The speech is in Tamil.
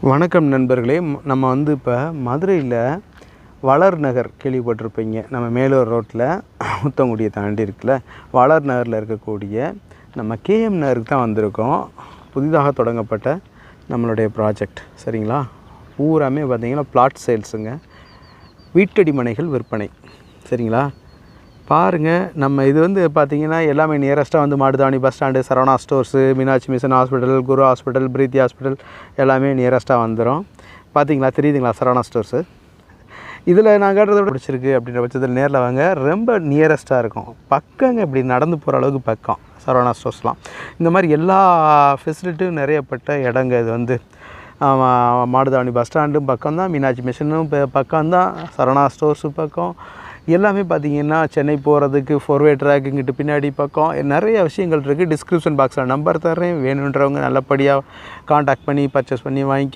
வணக்கம் நண்பர்களே. நம்ம வந்து இப்போ மதுரையில் வளர் நகர் கேள்விப்பட்டிருப்பீங்க. நம்ம மேலூர் ரோட்டில் முத்தங்குடியை தாண்டி இருக்குல்ல, வளர் நகரில் இருக்கக்கூடிய நம்ம கேஎம் நகருக்கு தான் வந்திருக்கோம். புதிதாக தொடங்கப்பட்ட நம்மளுடைய ப்ராஜெக்ட் சரிங்களா. பூராமே பார்த்திங்கன்னா பிளாட் சேல்ஸுங்க, வீட்டடி மனைகள் விற்பனை சரிங்களா. பாருங்கள், நம்ம இது வந்து பார்த்திங்கன்னா எல்லாமே நியரஸ்ட்டாக வந்து Mattuthavani bus stand, Saravana stores, Meenakshi mission hospital, Guru hospital, Preethi hospital எல்லாமே நியரஸ்ட்டாக வந்துடும். பார்த்திங்களா, தெரியுதுங்களா சரவணா ஸ்டோர்ஸு. இதில் நான் காட்டுறத விட பிடிச்சிருக்கு அப்படின்ற பட்சத்தில் நேரில் வாங்க, ரொம்ப நியரஸ்ட்டாக இருக்கும். பக்கங்க, இப்படி நடந்து போகிற அளவுக்கு பக்கம் சரவணா ஸ்டோர்ஸ்லாம். இந்த மாதிரி எல்லா ஃபெசிலிட்டியும் நிறையப்பட்ட இடங்க. இது வந்து மாடுதாவணி பஸ் ஸ்டாண்டும் பக்கம் தான், மீனாட்சி மிஷனும் பக்கம் தான், சரவணா ஸ்டோர்ஸு பக்கம். எல்லாமே பார்த்திங்கன்னா சென்னை போகிறதுக்கு 4-வே ட்ராக் இங்கிட்டு பின்னாடி பக்கம் நிறைய விஷயங்கள் இருக்குது. டிஸ்கிரிப்ஷன் பாக்ஸில் நம்பர் தர்றேன், வேணுன்றவங்க நல்லபடியாக காண்டாக்ட் பண்ணி பர்ச்சேஸ் பண்ணி வாங்கி